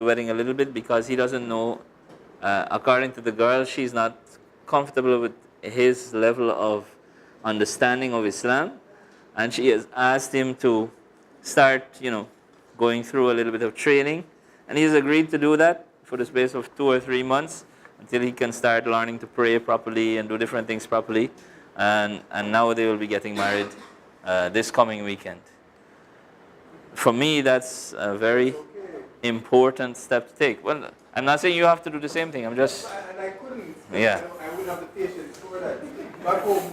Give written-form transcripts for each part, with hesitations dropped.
the wedding a little bit because he doesn't know, according to the girl, she's not comfortable with his level of understanding of Islam, and she has asked him to start, going through a little bit of training, and he's agreed to do that for the space of 2 or 3 months until he can start learning to pray properly and do different things properly, and now they will be getting married this coming weekend. For me, that's a very important step to take. Well, I'm not saying you have to do the same thing. I'm just. And I couldn't. Yeah. I wouldn't have the patience for that. Back home,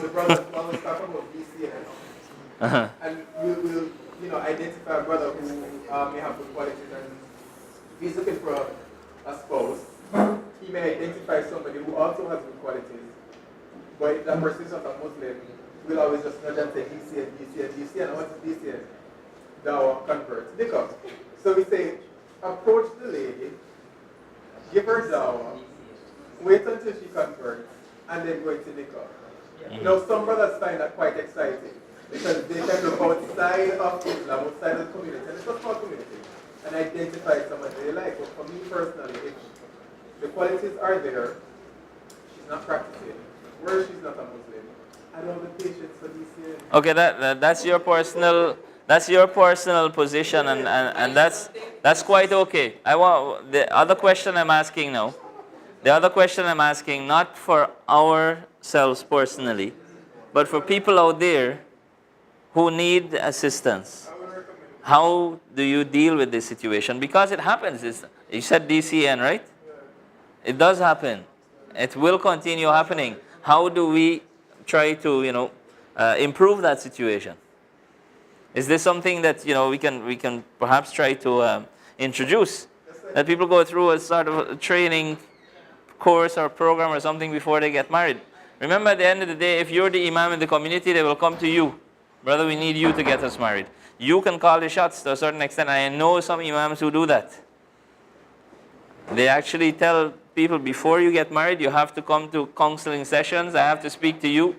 the brothers always talk about BCN. And we'll identify a brother who may have good qualities, and if he's looking for a spouse, he may identify somebody who also has good qualities. But if that person is not a Muslim, we'll always just nudge and say BCN, and what is BCN? Dawah convert, nikah. So we say, approach the lady, give her dawah, wait until she converts, and then go into nikah. Now, some brothers find that quite exciting because they can look outside of Islam, outside of the community, and it's a small community, and identify someone they like. But for me personally, if the qualities are there, she's not practicing, or she's not a Muslim, I don't have the patience for these. Okay, that's your personal. That's your personal position, and that's quite okay. I want the other question I'm asking now. The other question I'm asking, not for ourselves personally, but for people out there who need assistance. How do you deal with this situation? Because it happens. You said DCN, right? It does happen. It will continue happening. How do we try to, improve that situation? Is this something that we can perhaps try to introduce? That people go through a sort of a training course or program or something before they get married. Remember, at the end of the day, if you're the imam in the community, they will come to you. Brother, we need you to get us married. You can call the shots to a certain extent. I know some imams who do that. They actually tell people, before you get married, you have to come to counseling sessions. I have to speak to you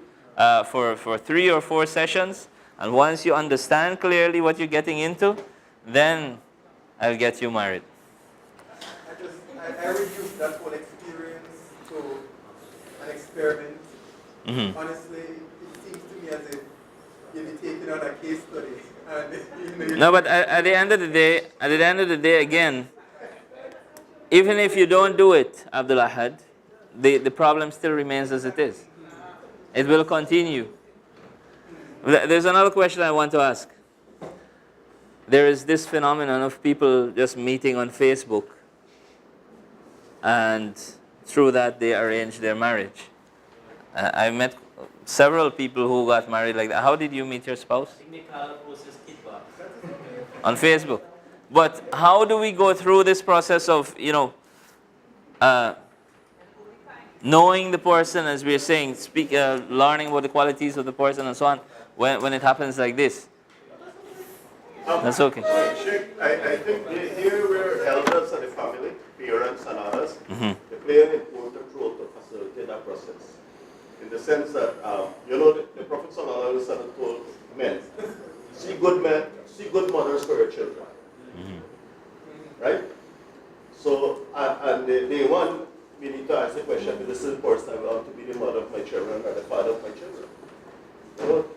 for 3 or 4 sessions. And once you understand clearly what you're getting into, then I'll get you married. I reduced that whole experience to an experiment. Honestly, it seems to me as if you'll be taking on a case study. And, no, but at the end of the day, again, even if you don't do it, Abdul Ahad, the problem still remains as it is. It will continue. There's another question I want to ask. There is this phenomenon of people just meeting on Facebook, and through that they arrange their marriage. I met several people who got married like that. How did you meet your spouse? On Facebook. But how do we go through this process of, knowing the person, as we are saying, learning about the qualities of the person and so on, when it happens like this? That's okay. I think here we're elders of the family, parents and others. They play an important role to facilitate that process. In the sense that, the Prophet ﷺ told men, see good mothers for your children. Right? So, and they want, we need to ask the question, this is the person I want to be the mother of my children or the father of my children.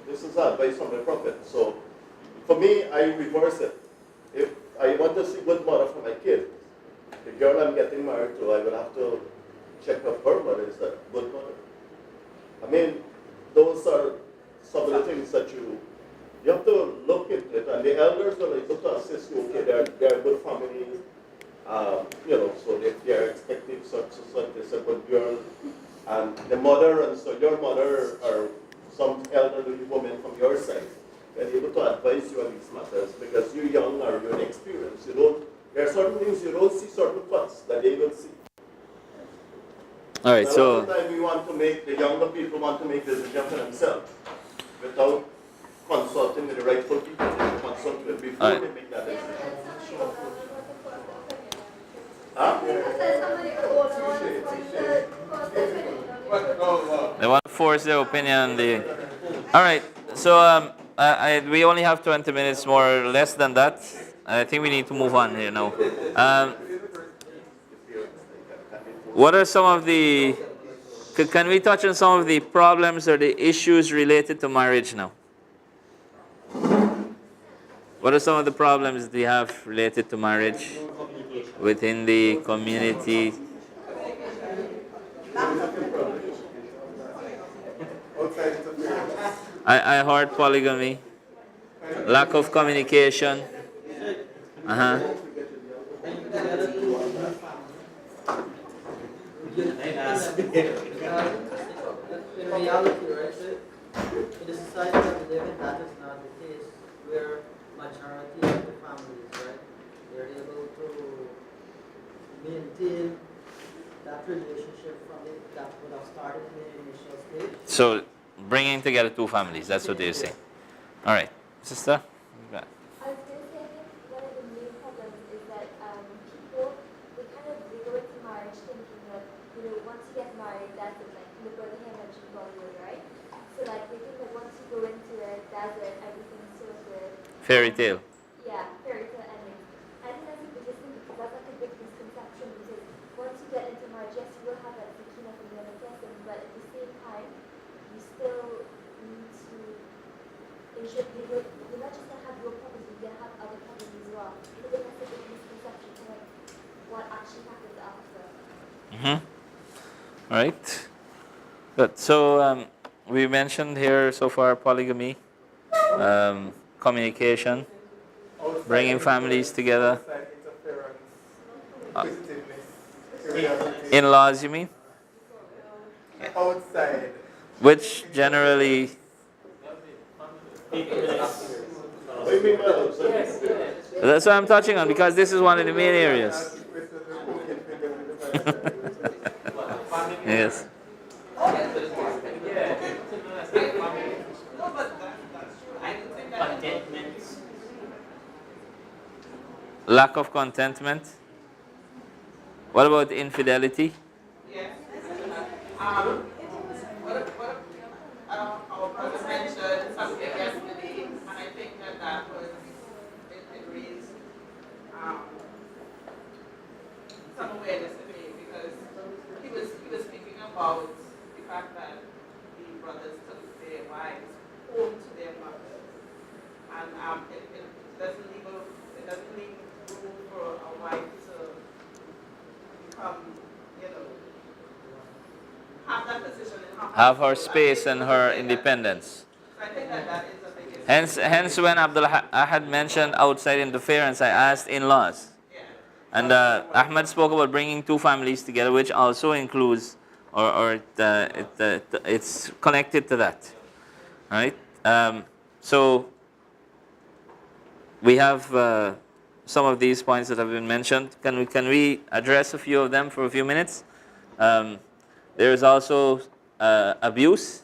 This is advice from the Prophet. So, for me, I reverse it. If I want to see good mother for my kid, the girl I'm getting married to, I will have to check if her mother is a good mother. I mean, those are some of the things that you have to look into it, and the elders will able to assist you. Okay, they're a good family, so they are expecting such a good girl, and the mother, and so your mother or some elderly woman from your side, they're able to advise you on these matters because you're young or you're inexperienced. There are certain things you don't see, certain thoughts that they will see. All right, so sometimes the younger people want to make decisions for themselves without consulting with the rightful people. They should consult with before they make that decision. Huh? they want to force their opinion on the. All right, so we only have 20 minutes, more or less than that. I think we need to move on here now. What are some of the, can we touch on some of the problems or the issues related to marriage now? What are some of the problems that we have related to marriage within the community? I heard polygamy, lack of communication. Uh-huh. In reality, right, in the society that we live in, that is not the case, where majority of the families, right, they're able to maintain that relationship from it that would have started in the initial stage. So bringing together two families, that's what they're saying. All right, sister. I was going to say, I think one of the main problems is that people, they go into marriage thinking that, once you get married, that's it, like the brother here mentioned earlier, right? So like they think that once you go into it, that's it, everything's sorted. Fairy tale. Yeah, fairy tale ending. I think that's the biggest thing because that's like a big misconception because once you get into marriage, yes, you will have that sakina from the other person, but at the same time, you still need to ensure you're not just going to have your problems, you're going to have other problems as well. I think that's a big misconception to like what actually happens after. Mm-hmm. All right. Good. So we mentioned here so far polygamy, communication, bringing families together. Outside interference, inquisitiveness, In-laws, you mean? outside. Which generally, What do you mean by outside? that's what I'm touching on because this is one of the main areas. Yes. Lack of contentment. What about infidelity? Our brother mentioned something yesterday, and I think that was, it raised some awareness in me because he was speaking about the fact that the brothers took their wives home to their mothers, and it doesn't leave room for a wife to become, have that position in her Have her household. space and her independence. So I think that is the biggest. Hence when Abdul Ahad mentioned outside interference, I asked in-laws. Yeah. And Ahmed spoke about bringing two families together, which also includes, it's connected to that, right? So we have some of these points that have been mentioned. Can we address a few of them for a few minutes? There is also abuse.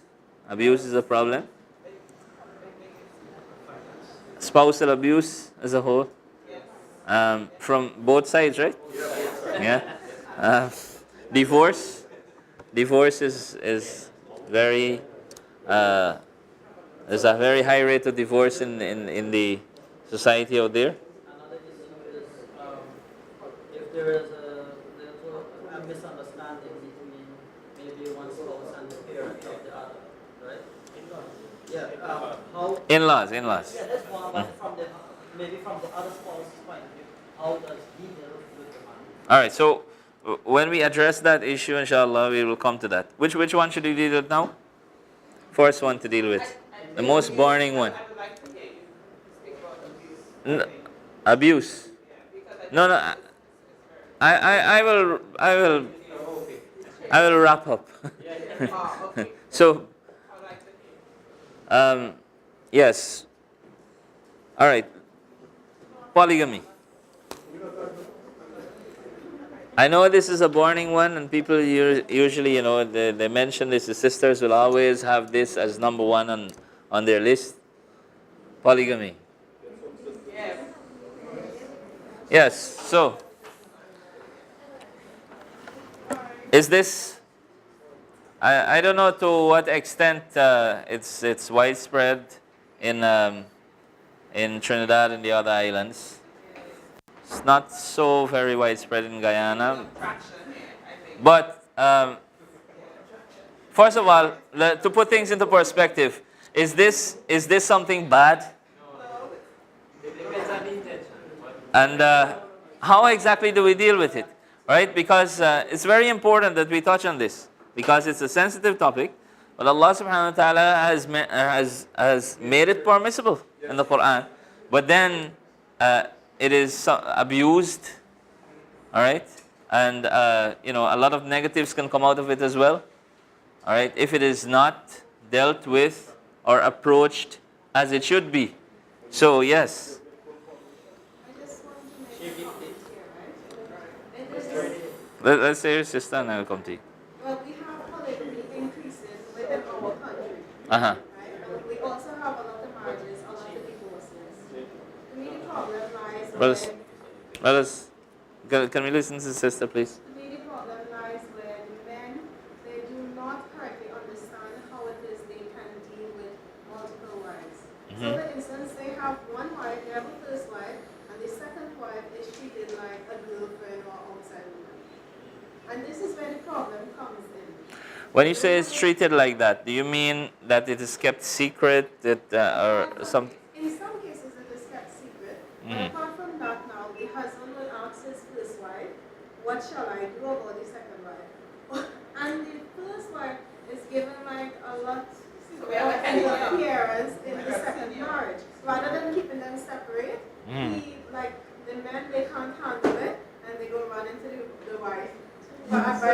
Abuse is a problem. Spousal abuse as a whole. From both sides, right? Yeah. Divorce. Divorce is very. There's a very high rate of divorce in the society out there. Another issue is if there is a misunderstanding between maybe one spouse and the parent of the other, right? Yeah. How? In-laws. Yeah, that's one. But maybe from the other spouse's point of view, how does he deal with the man? All right. So when we address that issue, inshallah, we will come to that. Which one should we deal with now? First one to deal with, the most burning one. I would like to hear you speak about abuse. Abuse. No. I will wrap up. Okay. So, I would like to hear. yes. All right. Polygamy. I know this is a burning one, and people usually, they mention this. The sisters will always have this as number one on their list. Polygamy. Yes. So, is this? I don't know to what extent it's widespread in Trinidad and the other islands. It's not so very widespread in Guyana. Traction here, I think. But first of all, to put things into perspective, is this something bad? And how exactly do we deal with it? Right? Because it's very important that we touch on this, because it's a sensitive topic. But Allah subhanahu wa ta'ala has made it permissible in the Quran. But then it is abused. All right? And a lot of negatives can come out of it as well. All right? If it is not dealt with or approached as it should be. So yes. Let's say your sister and I'll come to you. Well, we have polygamy increasing within our country. Uh-huh. Right? And we also have a lot of marriages, a lot of divorces. To me, the problem lies Brothers, with, brothers, can we listen to the sister, please? to me, the problem lies with men. They do not correctly understand how it is they can deal with multiple wives. So, for instance, they have one wife, they have a first wife, and the second wife is treated like a girlfriend or outside woman. And this is where the problem comes in. When you say it's treated like that, do you mean that it is kept secret, that or something? In some cases, it is kept secret. But apart from that, now the husband will ask his first wife, "What shall I do about the second wife?" And the first wife is given like a lot of appearance in the second marriage. Rather than keeping them separate, the men, they can't handle it, and they go run into the wife. But